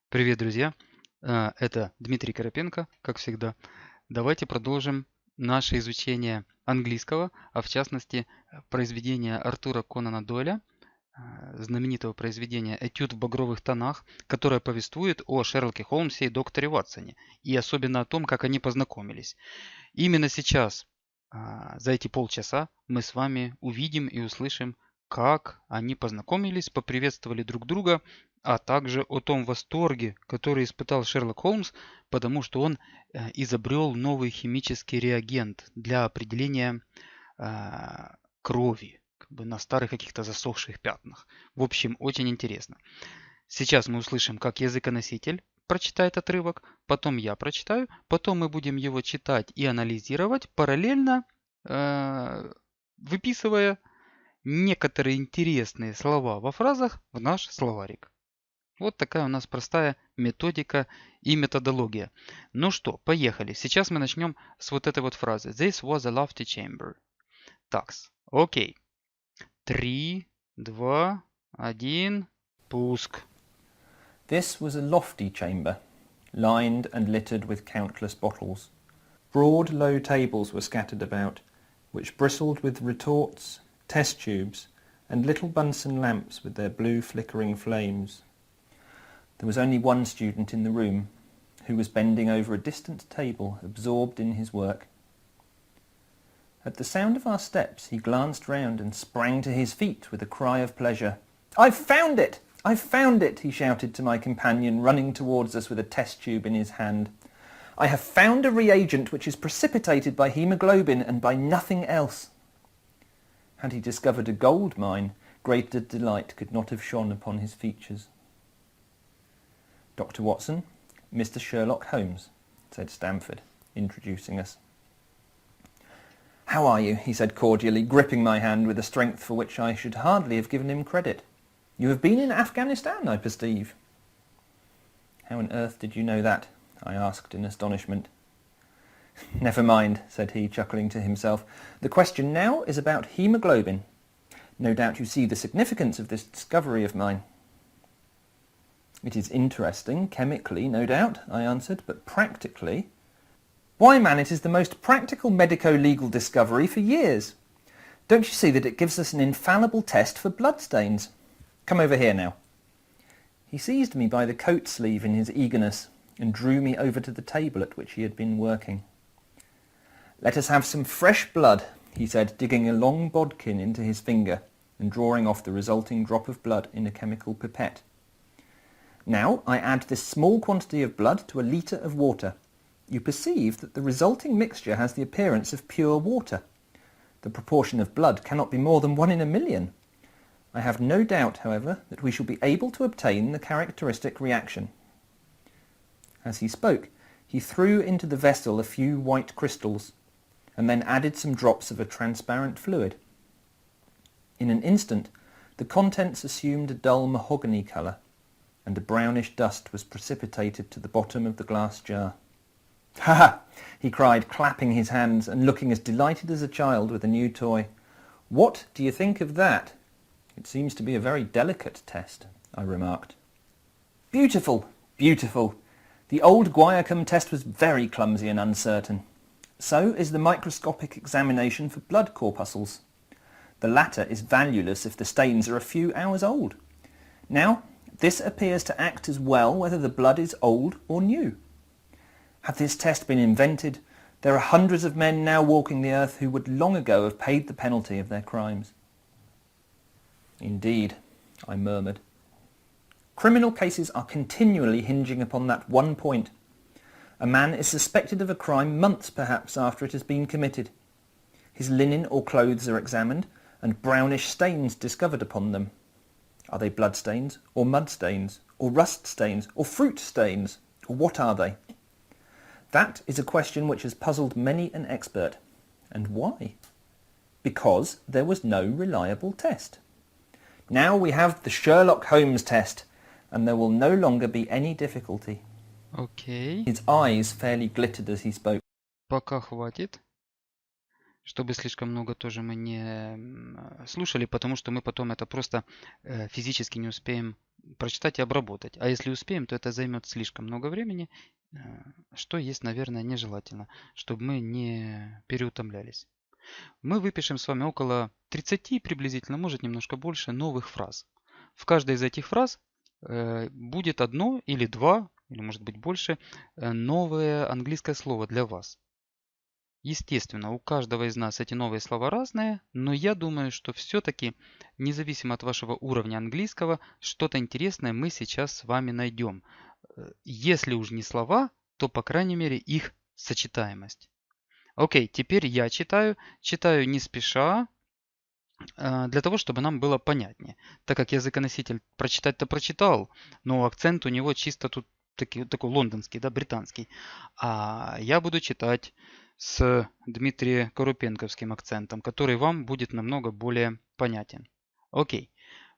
Привет, друзья! Это Дмитрий Карапенко, как всегда. Давайте продолжим наше изучение английского, а в частности произведения Артура Конана Дойля, знаменитого произведения «Этюд в багровых тонах», которое повествует о Шерлоке Холмсе и докторе Ватсоне, и особенно о том, как они познакомились. Именно сейчас, за эти полчаса, мы с вами увидим и услышим, как они познакомились, поприветствовали друг друга, а также о том восторге, который испытал Шерлок Холмс, потому что он изобрел новый химический реагент для определения крови, как бы на старых каких-то засохших пятнах. В общем, очень интересно. Сейчас мы услышим, как языконоситель прочитает отрывок, потом я прочитаю, потом мы будем его читать и анализировать, параллельно выписывая некоторые интересные слова во фразах в наш словарик. Вот такая у нас простая методика и методология. Ну что, поехали. Сейчас мы начнем с вот этой вот фразы. This was a lofty chamber. Так, окей. 3, 2, 1, пуск. This was a lofty chamber, lined and littered with countless bottles. Broad, low tables were scattered about, which bristled with retorts, test tubes, and little Bunsen lamps with their blue flickering flames. There was only one student in the room, who was bending over a distant table, absorbed in his work. At the sound of our steps, he glanced round and sprang to his feet with a cry of pleasure. "I've found it! I've found it!" he shouted to my companion, running towards us with a test tube in his hand. "I have found a reagent which is precipitated by haemoglobin and by nothing else." Had he discovered a gold mine, greater delight could not have shone upon his features. "Dr. Watson, Mr. Sherlock Holmes," said Stamford, introducing us. "How are you?" he said cordially, gripping my hand with a strength for which I should hardly have given him credit. "You have been in Afghanistan, I perceive." "How on earth did you know that?" I asked in astonishment. "Never mind," said he, chuckling to himself. "The question now is about haemoglobin. No doubt you see the significance of this discovery of mine." "It is interesting, chemically, no doubt," I answered, "but practically—" "Why, man, it is the most practical medico-legal discovery for years. Don't you see that it gives us an infallible test for bloodstains? Come over here now." He seized me by the coat sleeve in his eagerness and drew me over to the table at which he had been working. "Let us have some fresh blood," he said, digging a long bodkin into his finger and drawing off the resulting drop of blood in a chemical pipette. "Now I add this small quantity of blood to a litre of water. You perceive that the resulting mixture has the appearance of pure water. The proportion of blood cannot be more than 1 in a million. I have no doubt, however, that we shall be able to obtain the characteristic reaction." As he spoke, he threw into the vessel a few white crystals, and then added some drops of a transparent fluid. In an instant, the contents assumed a dull mahogany colour, and a brownish dust was precipitated to the bottom of the glass jar. "Ha ha!" he cried, clapping his hands and looking as delighted as a child with a new toy. "What do you think of that?" "It seems to be a very delicate test," I remarked. "Beautiful, beautiful. The old Guiacum test was very clumsy and uncertain. So is the microscopic examination for blood corpuscles. The latter is valueless if the stains are a few hours old. Now, this appears to act as well whether the blood is old or new. Had this test been invented, there are hundreds of men now walking the earth who would long ago have paid the penalty of their crimes." "Indeed," I murmured. "Criminal cases are continually hinging upon that one point. A man is suspected of a crime months perhaps after it has been committed. His linen or clothes are examined, and brownish stains discovered upon them. Are they blood stains, or mud stains, or rust stains, or fruit stains, or what are they? That is a question which has puzzled many an expert. And why? Because there was no reliable test. Now we have the Sherlock Holmes test, and there will no longer be any difficulty." Окей, His eyes fairly glittered as he spoke. пока хватит. чтобы слишком много тоже мы не слушали, потому что мы потом это просто физически не успеем прочитать и обработать. А если успеем, то это займет слишком много времени, что есть, наверное, нежелательно, чтобы мы не переутомлялись. Мы выпишем с вами около 30 приблизительно, может немножко больше, новых фраз. В каждой из этих фраз будет одно или два, или может быть больше, новое английское слово для вас. Естественно, у каждого из нас эти новые слова разные, но я думаю, что все-таки, независимо от вашего уровня английского, что-то интересное мы сейчас с вами найдем. Если уж не слова, то, по крайней мере, их сочетаемость. Окей, теперь я читаю не спеша, для того, чтобы нам было понятнее. Так как языконоситель прочитать-то прочитал, но акцент у него чисто тут такой лондонский, да, британский. А я буду читать с Дмитрием Коропенковским акцентом, который вам будет намного более понятен. Окей,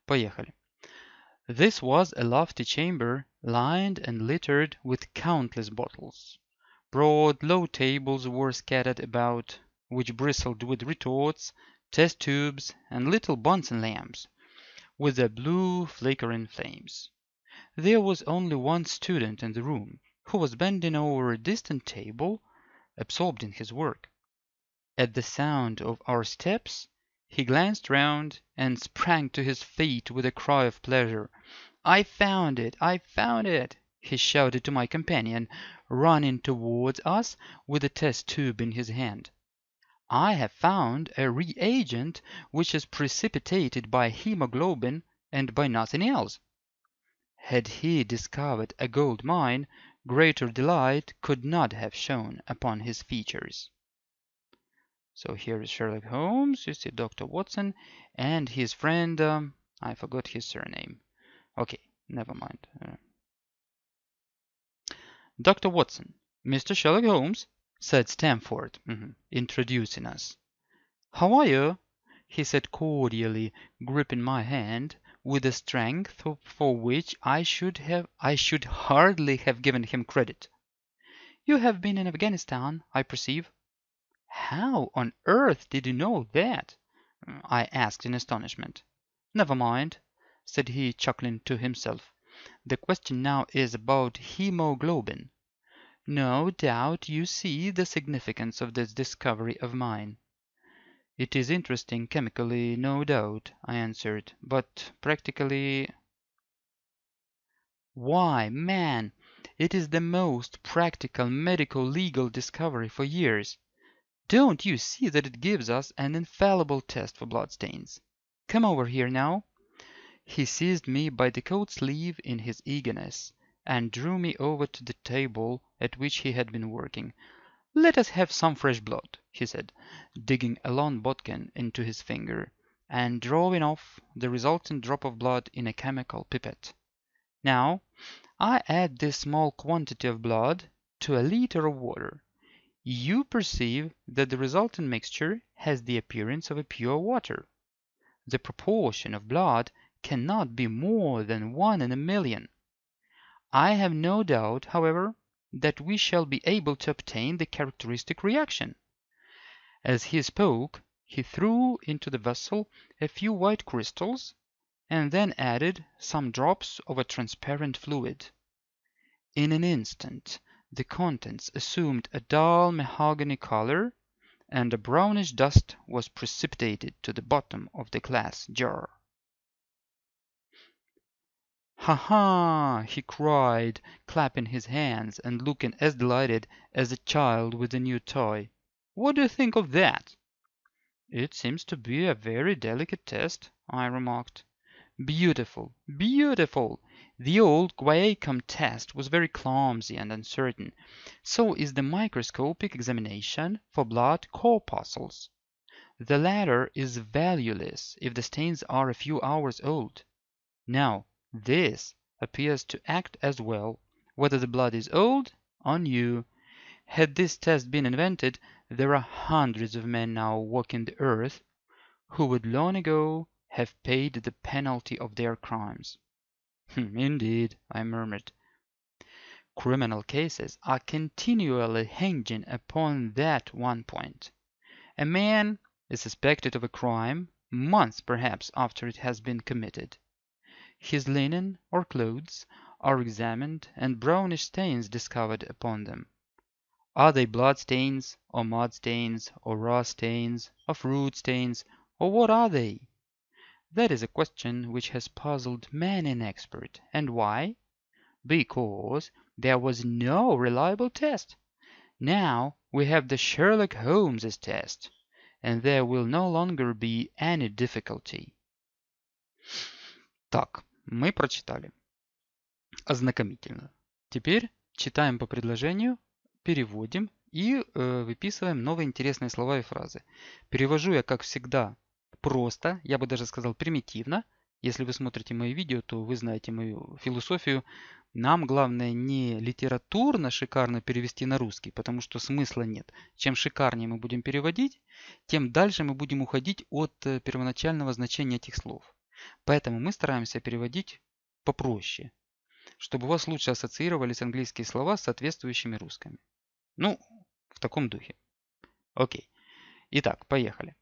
поехали. This was a lofty chamber, lined and littered with countless bottles. Broad, low tables were scattered about, which bristled with retorts, test tubes, and little Bunsen lamps, with their blue, flickering flames. There was only one student in the room, who was bending over a distant table, absorbed in his work. At the sound of our steps, he glanced round and sprang to his feet with a cry of pleasure. "I found it! I found it!" he shouted to my companion, running towards us with a test tube in his hand. "I have found a reagent which is precipitated by hemoglobin and by nothing else." Had he discovered a gold mine, greater delight could not have shone upon his features. So here is Sherlock Holmes, you see Dr. Watson, and his friend, I forgot his surname. Okay, never mind. Dr. Watson, Mr. Sherlock Holmes, said Stamford, introducing us. "How are you?" he said cordially, gripping my hand with a strength for which I should hardly have given him credit. "You have been in Afghanistan, I perceive." "How on earth did you know that?" I asked in astonishment. "Never mind," said he, chuckling to himself. "The question now is about hemoglobin. No doubt you see the significance of this discovery of mine." "It is interesting chemically, no doubt," I answered, "but practically—" "Why, man, it is the most practical medico-legal discovery for years. Don't you see that it gives us an infallible test for bloodstains? Come over here now." He seized me by the coat sleeve in his eagerness, and drew me over to the table at which he had been working. "Let us have some fresh blood," he said, digging a long bodkin into his finger, and drawing off the resultant drop of blood in a chemical pipette. "Now, I add this small quantity of blood to a liter of water. You perceive that the resultant mixture has the appearance of a pure water. The proportion of blood cannot be more than 1 in a million. I have no doubt, however, that we shall be able to obtain the characteristic reaction." As he spoke, he threw into the vessel a few white crystals, and then added some drops of a transparent fluid. In an instant the contents assumed a dull mahogany color, and a brownish dust was precipitated to the bottom of the glass jar. "Ha, ha!" he cried, clapping his hands and looking as delighted as a child with a new toy. "What do you think of that?" "It seems to be a very delicate test," I remarked. "Beautiful, beautiful! The old Guiacum test was very clumsy and uncertain. So is the microscopic examination for blood corpuscles. The latter is valueless if the stains are a few hours old. Now, this appears to act as well, whether the blood is old or new. Had this test been invented, there are hundreds of men now walking the earth who would long ago have paid the penalty of their crimes." "Indeed," I murmured. "Criminal cases are continually hinging upon that one point. A man is suspected of a crime months perhaps after it has been committed. His linen or clothes are examined and brownish stains discovered upon them. Are they blood stains, or mud stains, or rust stains, or fruit stains, or what are they? That is a question which has puzzled many an expert. And why? Because there was no reliable test. Now we have the Sherlock Holmes test, and there will no longer be any difficulty. Так, мы прочитали. Ознакомительно. Теперь читаем по предложению, переводим и выписываем новые интересные слова и фразы. Перевожу я, как всегда, просто, я бы даже сказал примитивно. Если вы смотрите мои видео, то вы знаете мою философию. Нам главное не литературно шикарно перевести на русский, потому что смысла нет. Чем шикарнее мы будем переводить, тем дальше мы будем уходить от первоначального значения этих слов. Поэтому мы стараемся переводить попроще, чтобы у вас лучше ассоциировались английские слова с соответствующими русскими. Ну, в таком духе. Окей. Итак, поехали.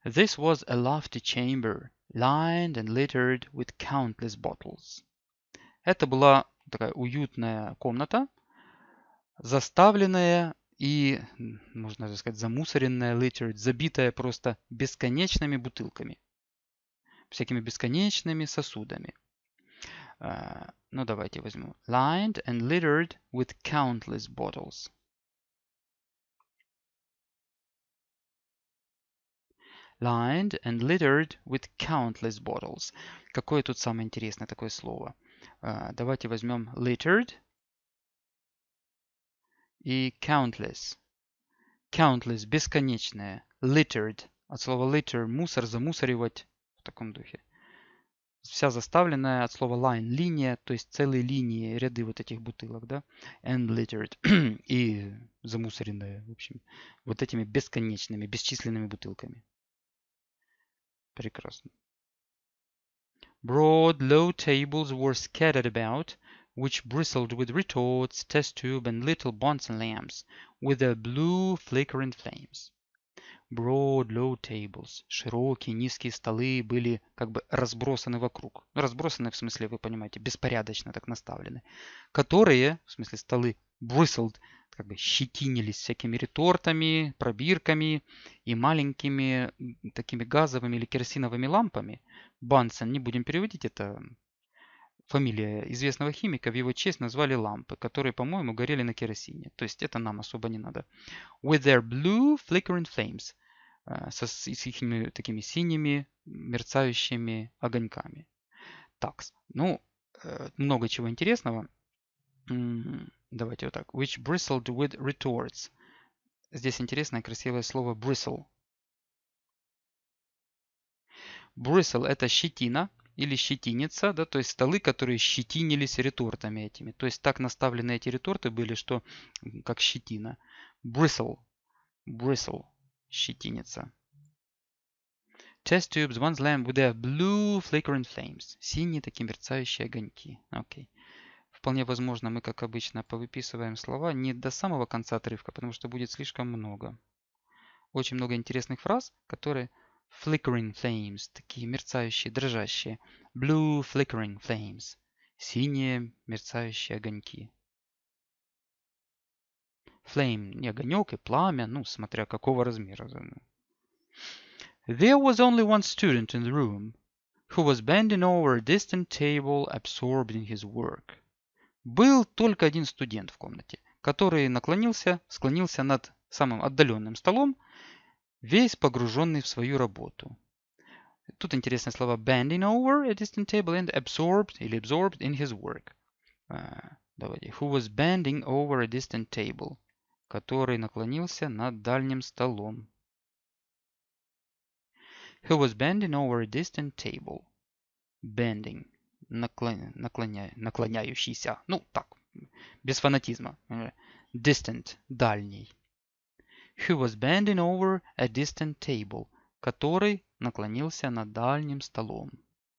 This was a lofty chamber, lined and littered with countless bottles. Это была такая уютная комната, заставленная и, можно даже сказать, замусоренная, littered, забитая просто бесконечными бутылками, всякими бесконечными сосудами. Ну, давайте возьму. Lined and littered with countless bottles. Lined and littered with countless bottles. Какое тут самое интересное такое слово? Давайте возьмем littered и countless. Countless – бесконечное. Littered – от слова litter – мусор, замусоривать, в таком духе. Вся заставленная от слова line – линия, то есть целые линии, ряды вот этих бутылок, да? And littered – и замусоренная, в общем, вот этими бесконечными, бесчисленными бутылками. Прекрасно. Broad, low tables were scattered about, which bristled with retorts, test tube, and little Bunsen lamps, with their blue flickering flames. Broad, low tables, широкие, низкие столы были как бы разбросаны вокруг. Ну, разбросаны в смысле, вы понимаете, беспорядочно так наставлены. Которые, в смысле столы, bristled, как бы щетинились всякими ретортами, пробирками и маленькими такими газовыми или керосиновыми лампами. Bunsen, не будем переводить, это фамилия известного химика, в его честь назвали лампы, которые, по-моему, горели на керосине. То есть это нам особо не надо. With their blue flickering flames. С их такими синими мерцающими огоньками. Так, ну, много чего интересного. Давайте вот так. Which bristled with retorts. Здесь интересное красивое слово bristle. Bristle – это щетина или щетиниться, да, то есть столы, которые щетинились ретортами этими. То есть так наставлены эти реторты были, что как щетина. Bristle. Bristle. Щетиниться. Test tubes, one's lamp with their blue flickering flames. Синие такие мерцающие огоньки. Окей. Вполне возможно, мы, как обычно, повыписываем слова не до самого конца отрывка, потому что будет слишком много. Очень много интересных фраз, которые flickering flames, такие мерцающие, дрожащие. Blue flickering flames. Синие мерцающие огоньки. Flame, не огонек и пламя, ну, смотря какого размера. There was only one student in the room, who was bending over a distant table, absorbed in his work. Был только один студент в комнате, который склонился над самым отдаленным столом, весь погруженный в свою работу. Тут интересные слова bending over a distant table and absorbed или absorbed in his work. Давайте. Who was bending over a distant table, который наклонился над дальним столом. Who was bending over a distant table. Bending. Наклоняющийся. Ну, так, без фанатизма. Distant. Дальний. Who was bending over a distant table. Который наклонился над дальним столом.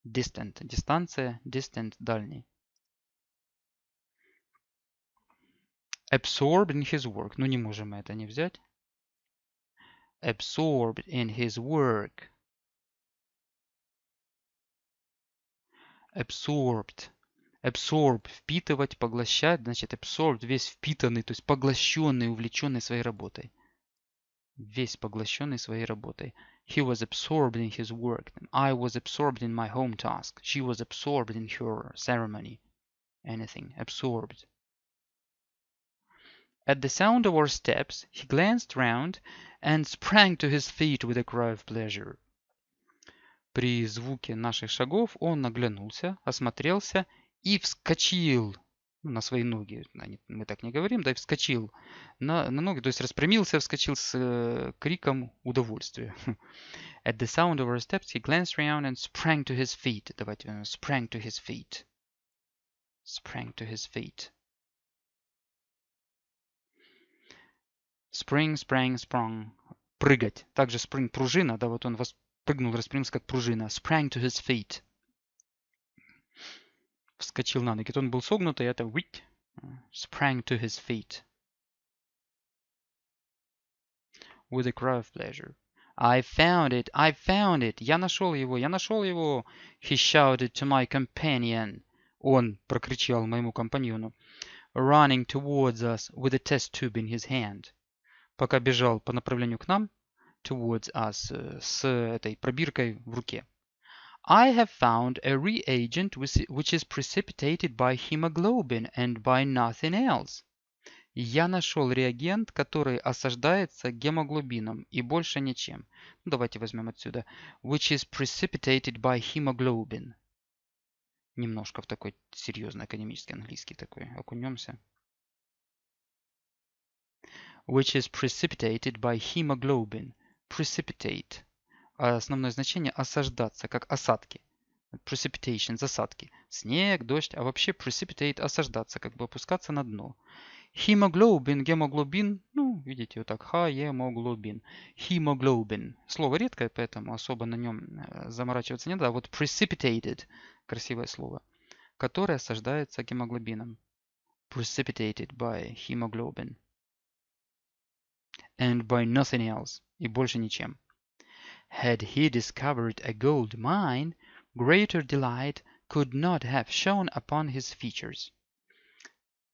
Distant. Дистанция. Distant. Дальний. Absorbed in his work. Ну, не можем мы это не взять. absorbed in his work. Absorbed. Absorb, впитывать, поглощать, значит absorbed, весь впитанный, то есть поглощенный, увлеченный своей работой. Весь поглощенный своей работой. He was absorbed in his work. I was absorbed in my home task. She was absorbed in her ceremony. Anything. Absorbed. At the sound of our steps, he glanced round and sprang to his feet with a cry of pleasure. При звуке наших шагов он оглянулся, осмотрелся и вскочил на свои ноги. Мы так не говорим, да, и вскочил на ноги, то есть распрямился, вскочил с криком удовольствия. At the sound of our steps, he glanced round and sprang to his feet. Давайте sprang to his feet. Sprang to his feet. Spring, sprang, sprung. Прыгать. Также spring пружина, да, вот он прыгнул, распрямился как пружина. Sprang to his feet. Вскочил на ноги. Он был согнутый, это wit. Sprang to his feet. With a cry of pleasure. I found it, I found it. Я нашел его, я нашел его. He shouted to my companion. Он прокричал моему компаньону. Running towards us with a test tube in his hand. Пока бежал по направлению к нам. Towards us. С этой пробиркой в руке. I have found a reagent which is precipitated by hemoglobin and by nothing else. Я нашел реагент, который осаждается гемоглобином и больше ничем. Ну, давайте возьмем отсюда. Which is precipitated by hemoglobin. Немножко в такой серьезный академический английский такой. Окунемся. Which is precipitated by hemoglobin. Precipitate. Основное значение осаждаться, как осадки. Precipitation, засадки. Снег, дождь, а вообще precipitate осаждаться, как бы опускаться на дно. Hemoglobin, гемоглобин, ну, видите, вот так, hemoglobin. Hemoglobin. Слово редкое, поэтому особо на нем заморачиваться не надо. А вот precipitated, красивое слово, которое осаждается гемоглобином. Precipitated by hemoglobin. And by nothing else. И больше ничем. Had he discovered a gold mine, greater delight could not have shone upon his features.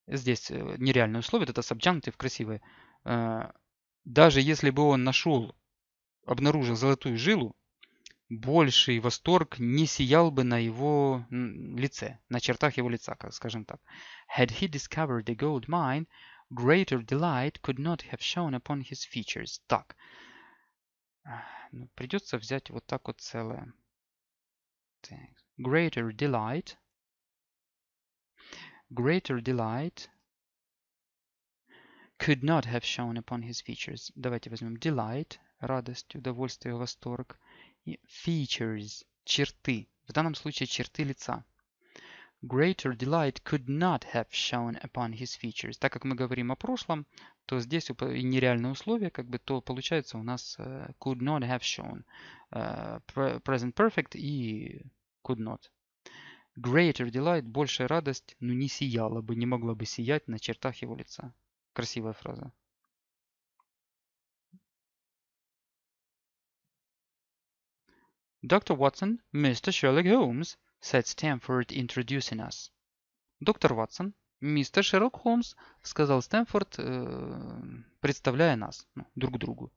Здесь нереальное условие, это subjunctive красивое. Даже если бы он обнаружил золотую жилу, больший восторг не сиял бы на его лице, на чертах его лица, скажем так. Had he discovered a gold mine, greater delight could not have shone upon his features. Так. Придется взять вот так вот целое. Greater delight could not have shone upon his features. Давайте возьмем delight, радость, удовольствие, восторг. И features, черты. В данном случае черты лица. Greater delight could not have shone upon his features. Так как мы говорим о прошлом, то здесь и нереальное условие, как бы, то получается у нас could not have shown. Present perfect и could not. Greater delight, большая радость, но не сияла бы, не могла бы сиять на чертах его лица. Красивая фраза. Dr. Watson, Mr. Sherlock Holmes, said Stamford, introducing us. Доктор Ватсон, мистер Шерлок Холмс, сказал Стэнфорд, представляя нас друг другу.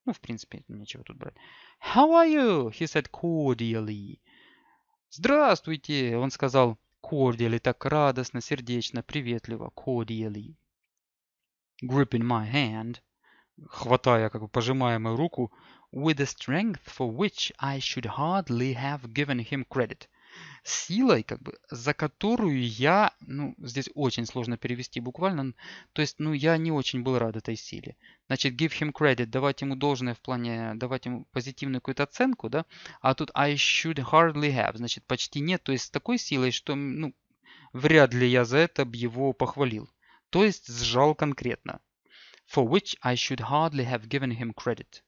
Ну, в принципе, нечего тут брать. How are you? He said cordially. Здравствуйте, он сказал cordially, так радостно, сердечно, приветливо, cordially. Gripping my hand, хватая, как бы пожимая мою руку, with a strength for which I should hardly have given him credit. Силой, как бы, за которую я, здесь очень сложно перевести буквально, то есть, я не очень был рад этой силе. Значит, give him credit, давать ему должное в плане, давать ему позитивную какую-то оценку, да, а тут I should hardly have, значит, почти нет, то есть с такой силой, что, вряд ли я за это бы его похвалил. То есть сжал конкретно. For which I should hardly have given him credit.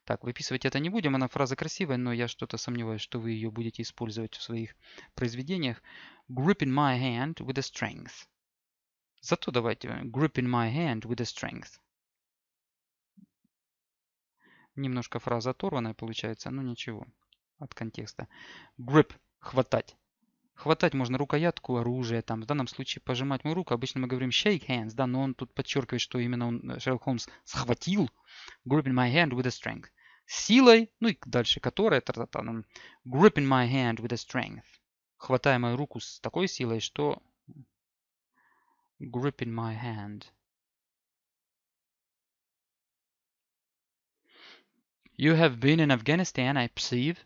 Так, выписывать это не будем, она фраза красивая, но я что-то сомневаюсь, что вы ее будете использовать в своих произведениях. Gripping my hand with a strength. Зато давайте gripping my hand with a strength. Немножко фраза оторванная получается, но ничего от контекста. Grip – хватать. Хватать можно рукоятку оружия, там, в данном случае пожимать мою руку. Обычно мы говорим shake hands, да, но он тут подчеркивает, что именно он, Шерлок Холмс, схватил gripping my hand with a strength. Силой, ну и дальше, которая, gripping my hand with a strength. Хватая мою руку с такой силой, что gripping my hand. You have been in Afghanistan, I perceive.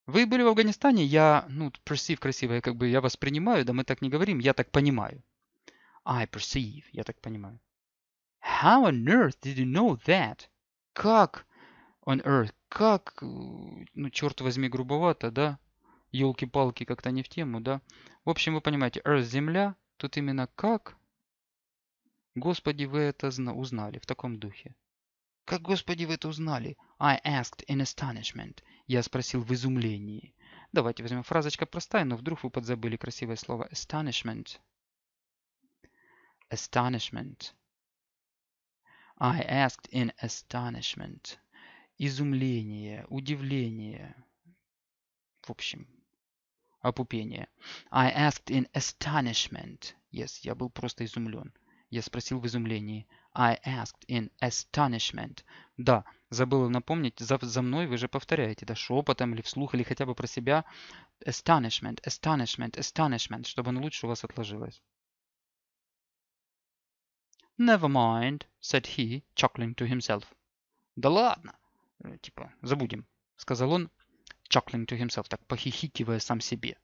Вы были в Афганистане, я, ну, perceive красивое, как бы я воспринимаю, да мы так не говорим, я так понимаю. I perceive, я так понимаю. How on earth did you know that? Как on earth? Как, ну, черт возьми, грубовато, да? Елки-палки, как-то не в тему, да? В общем, вы понимаете, earth, земля, тут именно как? Господи, вы это узнали в таком духе. Как, Господи, вы это узнали? I asked in astonishment. Я спросил в изумлении. Давайте возьмем фразочка простая, но вдруг вы подзабыли красивое слово astonishment. Astonishment. I asked in astonishment. Изумление, удивление. В общем, опупение. I asked in astonishment. Yes, я был просто изумлен. Я спросил в изумлении. I asked in astonishment. Да, забыл напомнить, за мной вы же повторяете, да, шепотом или вслух, или хотя бы про себя. Astonishment, astonishment, astonishment, чтобы оно лучше у вас отложилось. Never mind, said he, chuckling to himself. Да ладно, типа, забудем, сказал он, chuckling to himself, так похихикивая сам себе.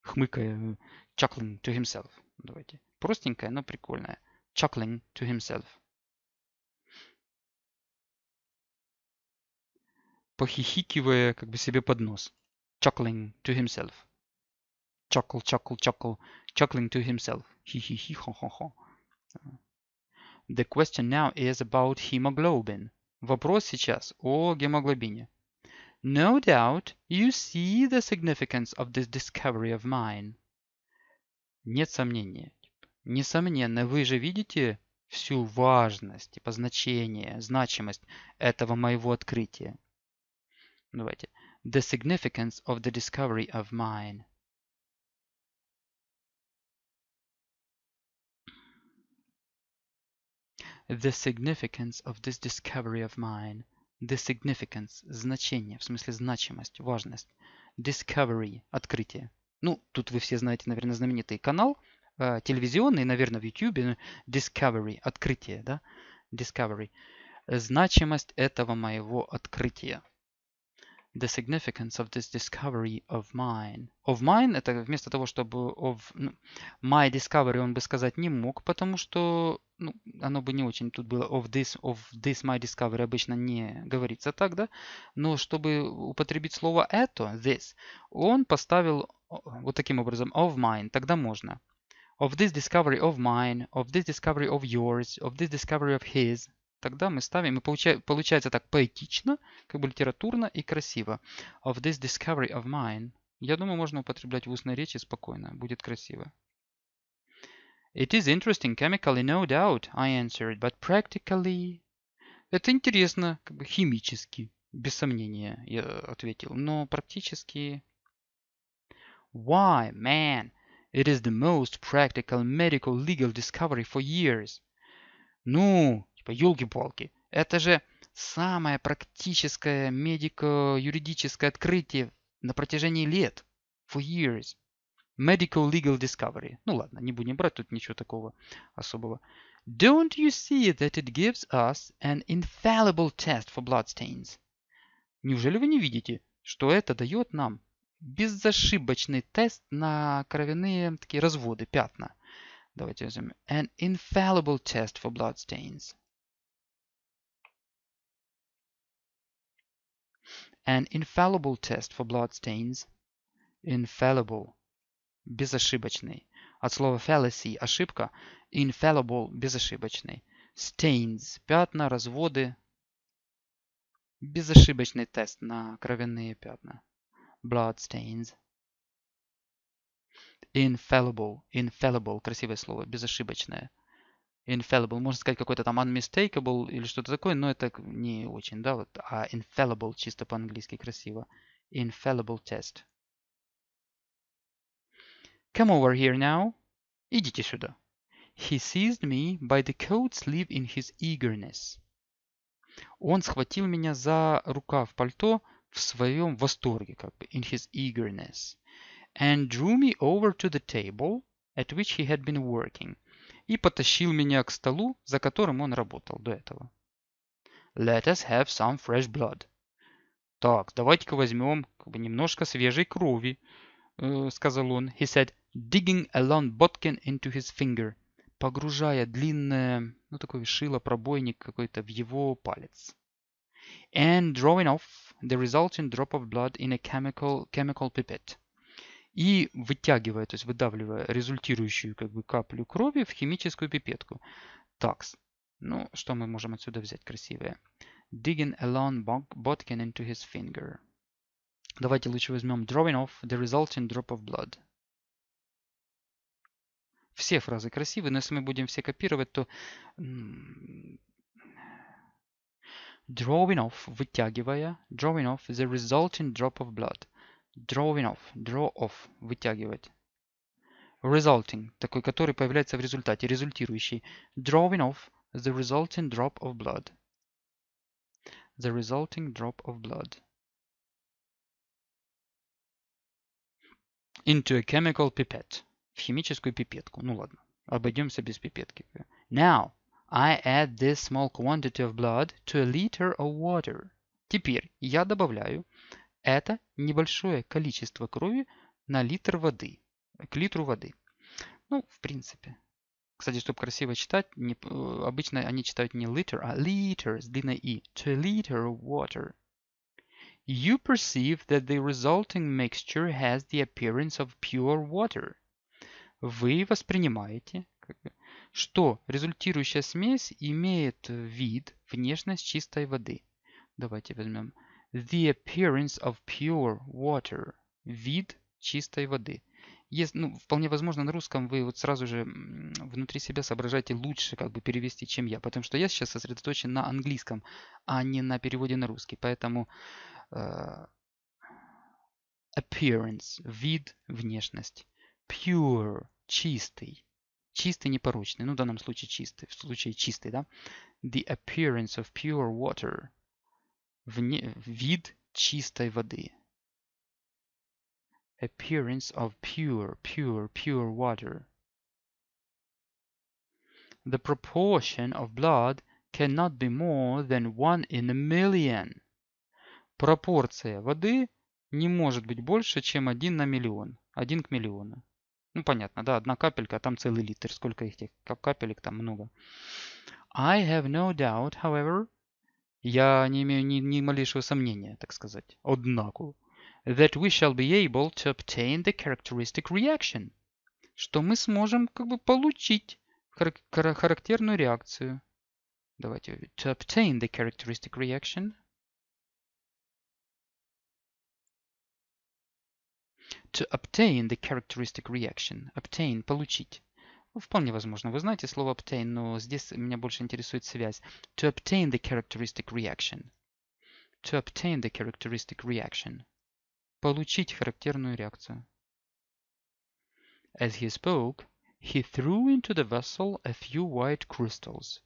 Хмыкая, chuckling to himself. Давайте. Простенькое, но прикольное. Chuckling to himself. Похихикивая как бы себе под нос. Chuckling to himself. Chuckle, chuckle, chuckle. Chuckling to himself. Хи-хи-хи, хо-хо-хо. The question now is about hemoglobin. Вопрос сейчас о гемоглобине. No doubt you see the significance of this discovery of mine. Нет сомнения. Несомненно, вы же видите всю важность, типа значение, значимость этого моего открытия. Давайте. The significance of the discovery of mine. The significance of this discovery of mine. The significance, значение, в смысле значимость, важность. Discovery, открытие. Ну, тут вы все знаете, наверное, знаменитый канал телевизионный, наверное, в YouTube. Discovery, открытие, да? Discovery. Значимость этого моего открытия. The significance of this discovery of mine. Of mine, это вместо того, чтобы of my discovery он бы сказать не мог, потому что оно бы не очень тут было of this my discovery обычно не говорится так, да? Но чтобы употребить слово это, this, он поставил вот таким образом of mine, тогда можно. Of this discovery of mine, of this discovery of yours, of this discovery of his. Тогда мы ставим, и получается так поэтично, как бы литературно и красиво. Of this discovery of mine. Я думаю, можно употреблять в устной речи спокойно. Будет красиво. It is interesting chemically, no doubt, I answered, but practically... Это интересно, как бы химически, без сомнения, я ответил. Но практически... Why, man, it is the most practical medical legal discovery for years. Ну, типа, елки-палки. Это же самое практическое медико-юридическое открытие на протяжении лет. For years. Medical legal discovery. Ну ладно, не будем брать тут ничего такого особого. Don't you see that it gives us an infallible test for bloodstains? Неужели вы не видите, что это дает нам безошибочный тест на кровяные такие разводы, пятна? Давайте возьмем an infallible test for bloodstains. An infallible test for bloodstains. Infallible. Безошибочный. От слова fallacy – ошибка. Infallible – безошибочный. Stains – пятна, разводы. Безошибочный тест на кровяные пятна. Bloodstains. Infallible. Infallible – красивое слово. Безошибочное. Infallible. Можно сказать какой-то там unmistakable или что-то такое, но это не очень, да, вот. А infallible чисто по-английски красиво. Infallible test. Come over here now. Идите сюда. He seized me by the coat sleeve in his eagerness. Он схватил меня за рукав пальто в своем восторге, как бы, in his eagerness. And drew me over to the table at which he had been working. И потащил меня к столу, за которым он работал до этого. Let us have some fresh blood. Так, давайте-ка возьмем как бы немножко свежей крови, сказал он. He said, digging a long bodkin into his finger. Погружая длинное, ну такое шило-пробойник какой-то в его палец. And drawing off the resulting drop of blood in a chemical pipette. И вытягивая, то есть выдавливая результирующую как бы каплю крови в химическую пипетку. Так, ну что мы можем отсюда взять красивое? Digging a long bodkin into his finger. Давайте лучше возьмем drawing off the resulting drop of blood. Все фразы красивые, но если мы будем все копировать, то drawing off, вытягивая, drawing off the resulting drop of blood. Drawing off, draw off, вытягивать. Resulting, такой, который появляется в результате, результирующий. Drawing off the resulting drop of blood. The resulting drop of blood. Into a chemical pipette. В химическую пипетку. Ну ладно, обойдемся без пипетки. Now, I add this small quantity of blood to a liter of water. Теперь я добавляю это небольшое количество крови на литр воды. К литру воды. Ну, в принципе. Кстати, чтобы красиво читать, обычно они читают не liter, а liter с длинной и. To a liter of water. You perceive that the resulting mixture has the appearance of pure water. Вы воспринимаете, что результирующая смесь имеет вид, внешность чистой воды. Давайте возьмем the appearance of pure water. Вид чистой воды. Вполне возможно, на русском вы вот сразу же внутри себя соображаете лучше как бы перевести, чем я. Потому что я сейчас сосредоточен на английском, а не на переводе на русский. Поэтому appearance, вид, внешность. Pure, чистый. Чистый, непорочный. Ну, в данном случае чистый. В случае чистый, да? The appearance of pure water. Вид чистой воды. Appearance of pure water. The proportion of blood cannot be more than 1 in a million. Пропорция воды не может быть больше, чем 1 на миллион. 1 к миллиону. Ну, понятно, да, одна капелька, а там целый литр. Сколько их капелек там много. I have no doubt, however, я не имею ни малейшего сомнения, так сказать, однако, that we shall be able to obtain the characteristic reaction, что мы сможем как бы получить характерную реакцию. Давайте, to obtain the characteristic reaction. To obtain the characteristic reaction. Obtain, получить. Ну, вполне возможно. Вы знаете слово obtain, но здесь меня больше интересует связь. To obtain the characteristic reaction. To obtain the characteristic reaction. Получить характерную реакцию. As he spoke, he threw into the vessel a few white crystals.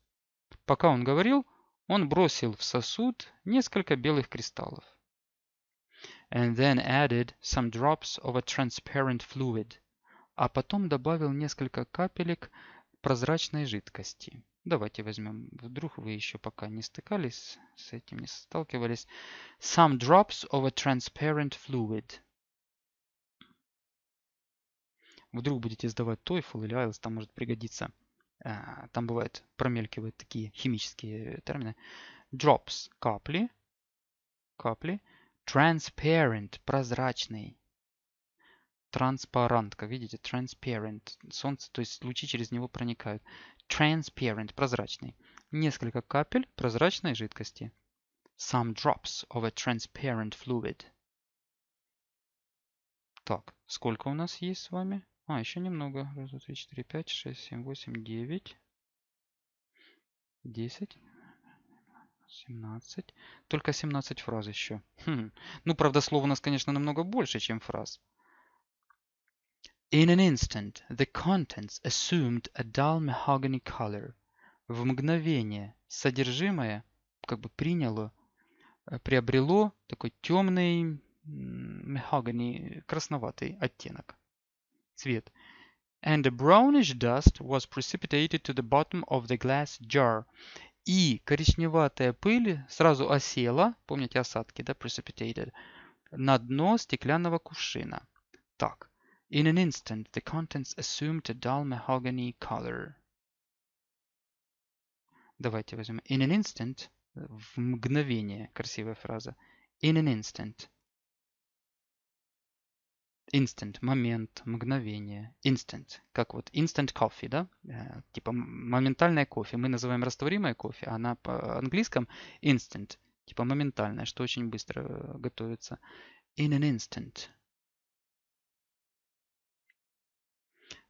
Пока он говорил, он бросил в сосуд несколько белых кристаллов. And then added some drops of a transparent fluid. А потом добавил несколько капелек прозрачной жидкости. Давайте возьмем, вдруг вы еще пока не стыкались с этим, не сталкивались. Some drops of a transparent fluid. Вдруг будете сдавать TOEFL или IELTS, там может пригодиться. Там бывает, промелькивают такие химические термины. Drops, капли. Transparent, прозрачный. Транспарантка, видите, transparent. Солнце, то есть лучи через него проникают. Transparent, прозрачный. Несколько капель прозрачной жидкости. Some drops of a transparent fluid. Так, сколько у нас есть с вами? Еще немного. 1, 2, 3, 4, 5, 6, 7, 8, 9. 10, 17. Только 17 фраз еще. Ну, правда, слов у нас, конечно, намного больше, чем фраз. In an instant, the contents assumed a dull mahogany color. В мгновение содержимое как бы приобрело такой темный mahogany, красноватый оттенок, цвет. And a brownish dust was precipitated to the bottom of the glass jar. И коричневатая пыль сразу осела, помните осадки, да, precipitated, на дно стеклянного кувшина. Так, in an instant the contents assumed a dull mahogany color. Давайте возьмем in an instant, в мгновение, красивая фраза. In an instant. Instant, момент, мгновение. Instant, как вот instant coffee, да? Типа моментальное кофе. Мы называем растворимое кофе, а на английском instant, типа моментальное, что очень быстро готовится. In an instant.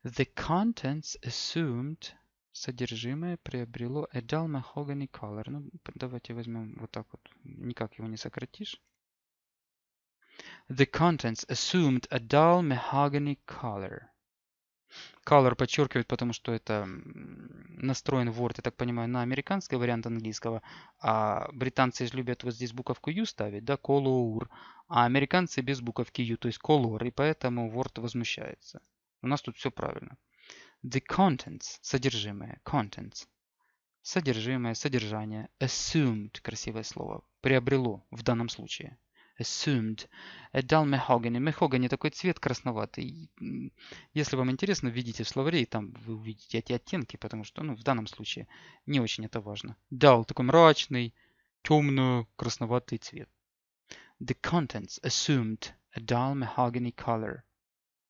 The contents assumed, содержимое приобрело a dull mahogany color. Ну, давайте возьмем вот так вот. Никак его не сократишь. The contents assumed a dull mahogany color. Color подчеркивает, потому что это настроен Word, я так понимаю, на американский вариант английского. А британцы любят вот здесь буковку U ставить, да, color. А американцы без буковки U, то есть color. И поэтому Word возмущается. У нас тут все правильно. The contents, содержимое, contents. Содержимое, содержание. Assumed, красивое слово, приобрело в данном случае. Assumed. A dull mahogany. Mahogany такой цвет красноватый. Если вам интересно, введите в словаре, и там вы увидите эти оттенки, потому что, ну, в данном случае не очень это важно. Dull такой мрачный, темно-красноватый цвет. The contents assumed a dull mahogany color.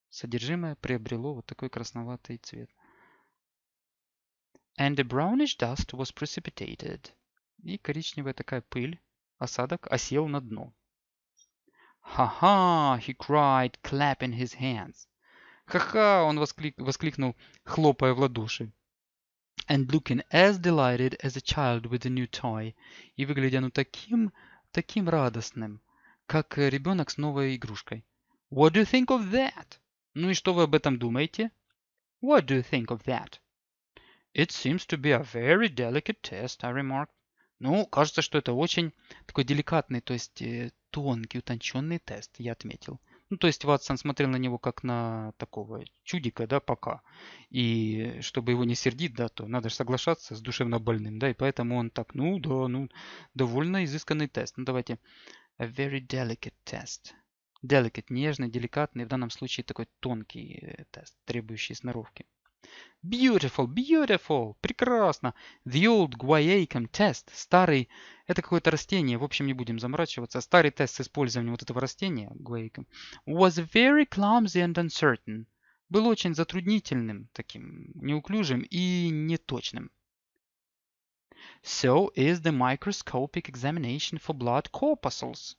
Содержимое приобрело вот такой красноватый цвет. And a brownish dust was precipitated. И коричневая такая пыль, осадок, осел на дно. «Ха-ха!» he cried, clapping his hands. «Ха-ха!» он воскликнул, хлопая в ладоши. And looking as delighted as a child with a new toy. И выглядя, ну, таким радостным, как ребенок с новой игрушкой. What do you think of that? Ну и что вы об этом думаете? What do you think of that? It seems to be a very delicate test, I remarked. Ну, кажется, что это очень такой деликатный, то есть тонкий, утонченный тест, я отметил. Ну, то есть Ватсон смотрел на него как на такого чудика, да, пока. И чтобы его не сердить, да, то надо же соглашаться с душевно больным, да, и поэтому он так, ну, да, ну, довольно изысканный тест. Ну, давайте. A very delicate test. Delicate, нежный, деликатный, в данном случае такой тонкий тест, требующий сноровки. Beautiful, beautiful, прекрасно. The old guaiacum test, старый, это какое-то растение, в общем, не будем заморачиваться. Старый тест с использованием вот этого растения, guaiacum, was very clumsy and uncertain. Был очень затруднительным, таким неуклюжим и неточным. So is the microscopic examination for blood corpuscles.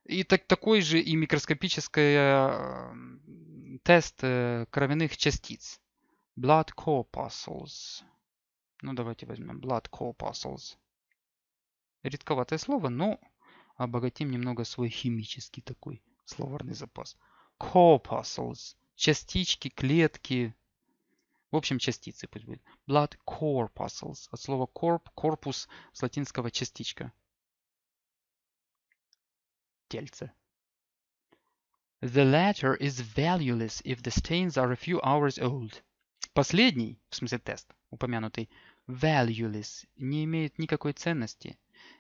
И такой же и микроскопический тест кровяных частиц. Blood corpuscles. Ну, давайте возьмем blood corpuscles. Редковатое слово, но обогатим немного свой химический такой словарный запас. Corpuscles. Частички, клетки. В общем, частицы пусть будет. Blood corpuscles. От слова corp, корпус, с латинского частичка. Тельце. The latter is valueless if the stains are a few hours old. Последний, в смысле тест, упомянутый, valueless, не имеет никакой ценности,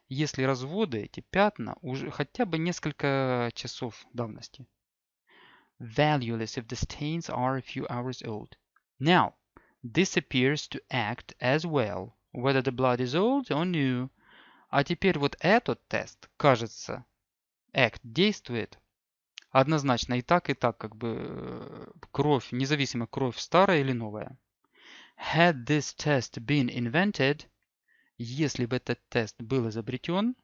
если разводы, эти пятна, уже хотя бы несколько часов давности. Valueless if the stains are a few hours old. Now, this appears to act as well, whether the blood is old or new. А теперь вот этот тест, кажется, act действует однозначно и так, как бы кровь, независимо кровь старая или новая. Had this test been invented, если бы этот тест был изобретен,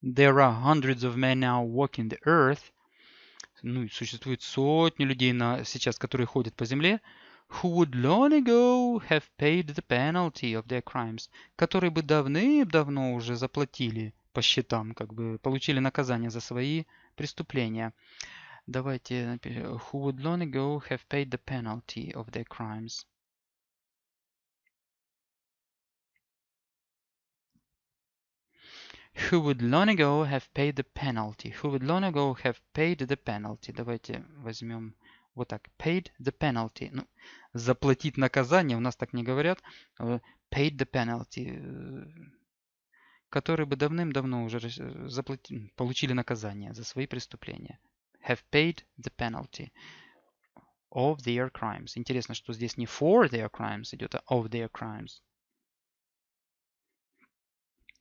there are hundreds of men now walking the earth, ну, существует сотни людей сейчас, которые ходят по земле, who would long ago have paid the penalty of their crimes, которые бы давным-давно уже заплатили по счетам, как бы получили наказание за свои преступления. Давайте напишем, who would long ago have paid the penalty of their crimes. Who would long ago have paid the penalty. Who would long ago have paid the penalty. Давайте возьмем вот так. Paid the penalty. Ну, заплатить наказание, у нас так не говорят. Paid the penalty. Которые бы давным-давно уже получили наказание за свои преступления. Have paid the penalty of their crimes. Интересно, что здесь не for their crimes идет, а of their crimes.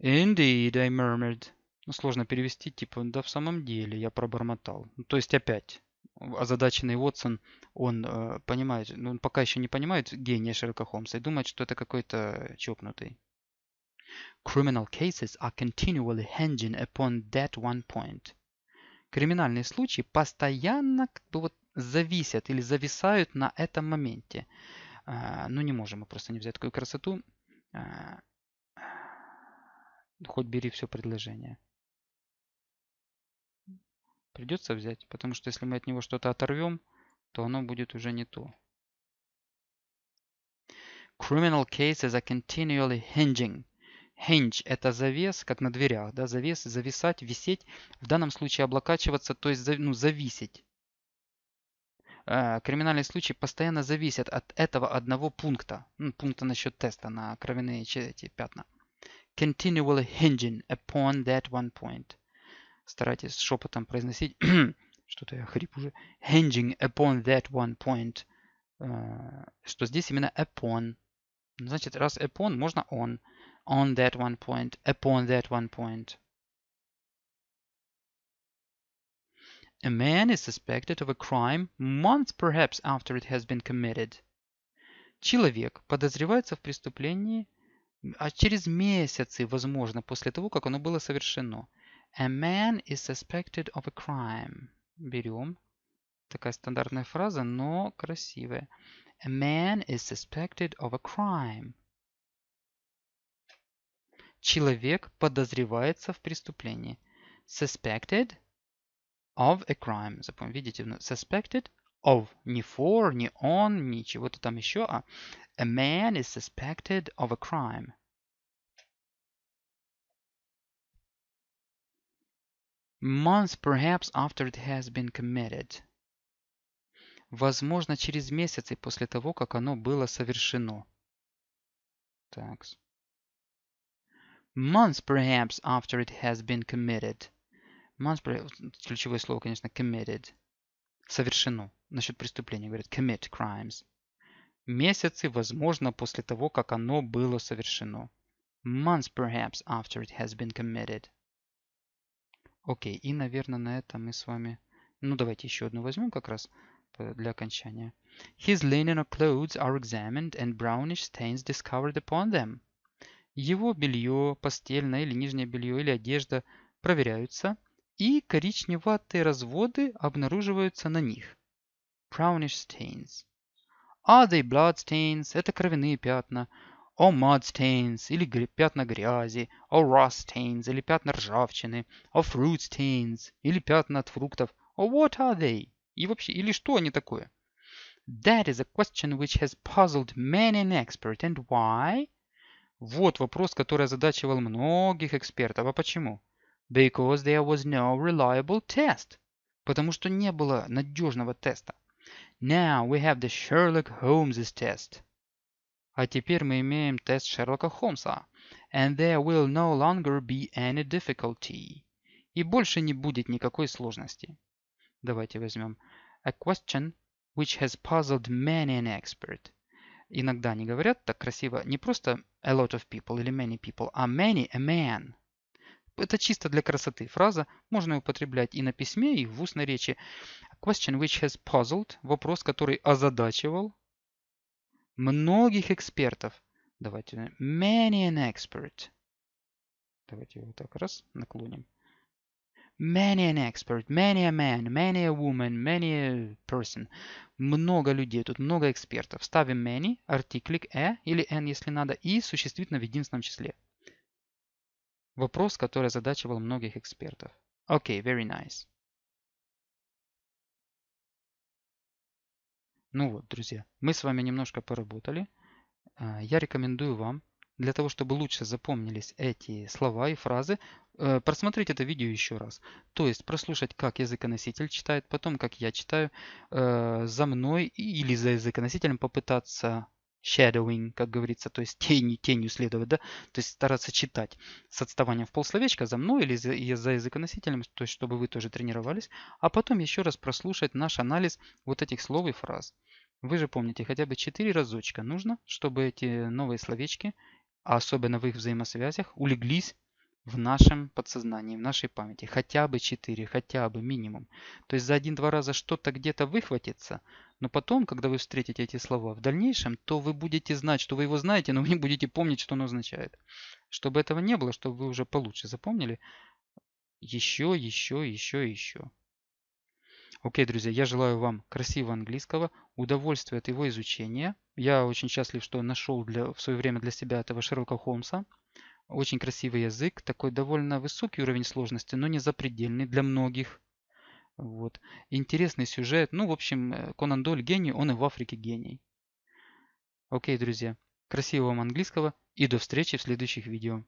Indeed, I murmured. Ну, сложно перевести, типа, да в самом деле я пробормотал. Ну, то есть опять озадаченный Вотсон, он понимает, ну, он пока еще не понимает гения Шерлока Холмса и думает, что это какой-то чокнутый. Criminal cases are continually hinging upon that one point. Криминальные случаи постоянно как бы вот зависят или зависают на этом моменте. Ну, не можем мы просто не взять такую красоту. Хоть бери все предложение. Придется взять, потому что если мы от него что-то оторвем, то оно будет уже не то. Criminal cases are continually hinging. Hinge – это завес, как на дверях, да, завес, зависать, висеть, в данном случае облокачиваться, то есть ну, зависеть. Криминальные случаи постоянно зависят от этого одного пункта, пункта насчет теста на кровяные эти пятна. Continually hinging upon that one point. Старайтесь шепотом произносить, что-то я хрип уже. Hinging upon that one point. Что здесь именно upon. Значит, раз upon, можно on. On that one point. Upon that one point. A man is suspected of a crime months perhaps after it has been committed. Человек подозревается в преступлении, а через месяцы, возможно, после того, как оно было совершено. A man is suspected of a crime. Берем. Такая стандартная фраза, но красивая. A man is suspected of a crime. Человек подозревается в преступлении. Suspected of a crime. Запомните, видите, suspected of. Не for, не on, не чего-то там еще, а a man is suspected of a crime. Months perhaps after it has been committed. Возможно, через месяцы после того, как оно было совершено. Так. Months perhaps after it has been committed. Months, ключевое слово, конечно, committed. Совершено. Насчет преступления говорят commit crimes. Месяцы, возможно, после того, как оно было совершено. Months perhaps after it has been committed. Окей, и, наверное, на этом мы с вами... Ну, давайте еще одну возьмем как раз для окончания. His linen or clothes are examined and brownish stains discovered upon them. Его белье, постельное или нижнее белье или одежда проверяются, и коричневатые разводы обнаруживаются на них. Brownish stains. Are they blood stains? Это кровяные пятна. Or mud stains, или пятна грязи. Or rust stains, или пятна ржавчины. Or fruit stains, или пятна от фруктов. Or what are they? И вообще, или что они такое? That is a question which has puzzled many an expert. And why? Вот вопрос, который озадачивал многих экспертов. А почему? Because there was no reliable test. Потому что не было надежного теста. Now we have the Sherlock Holmes test. А теперь мы имеем тест Шерлока Холмса. And there will no longer be any difficulty. И больше не будет никакой сложности. Давайте возьмем a question which has puzzled many an expert. Иногда они говорят так красиво, не просто a lot of people или many people, а many a man. Это чисто для красоты фраза, можно употреблять и на письме, и в устной речи. A question which has puzzled, вопрос, который озадачивал многих экспертов. Давайте, many an expert. Давайте его так раз наклоним. Many an expert, many a man, many a woman, many a person. Много людей, тут много экспертов. Ставим many, артиклик или n, если надо, и существительное в единственном числе. Вопрос, который озадачивал многих экспертов. Окей, very nice. Ну вот, друзья, мы с вами немножко поработали. Я рекомендую вам, для того, чтобы лучше запомнились эти слова и фразы, просмотреть это видео еще раз. То есть прослушать, как языконоситель читает, потом, как я читаю, за мной или за языконосителем попытаться shadowing, как говорится, то есть тенью следовать, да, то есть стараться читать с отставанием в полсловечка за мной или за языконосителем, то есть чтобы вы тоже тренировались, а потом еще раз прослушать наш анализ вот этих слов и фраз. Вы же помните, хотя бы 4 разочка нужно, чтобы эти новые словечки, а особенно в их взаимосвязях, улеглись в нашем подсознании, в нашей памяти. Хотя бы 4, хотя бы минимум. То есть за 1-2 раза что-то где-то выхватится, но потом, когда вы встретите эти слова в дальнейшем, то вы будете знать, что вы его знаете, но вы не будете помнить, что оно означает. Чтобы этого не было, чтобы вы уже получше запомнили, еще. Окей, друзья, я желаю вам красивого английского, удовольствия от его изучения. Я очень счастлив, что нашел в свое время для себя этого Шерлока Холмса. Очень красивый язык, такой довольно высокий уровень сложности, но не запредельный для многих. Вот. Интересный сюжет. Ну, в общем, Конан Дойль гений, он и в Африке гений. Окей, друзья, красивого вам английского и до встречи в следующих видео.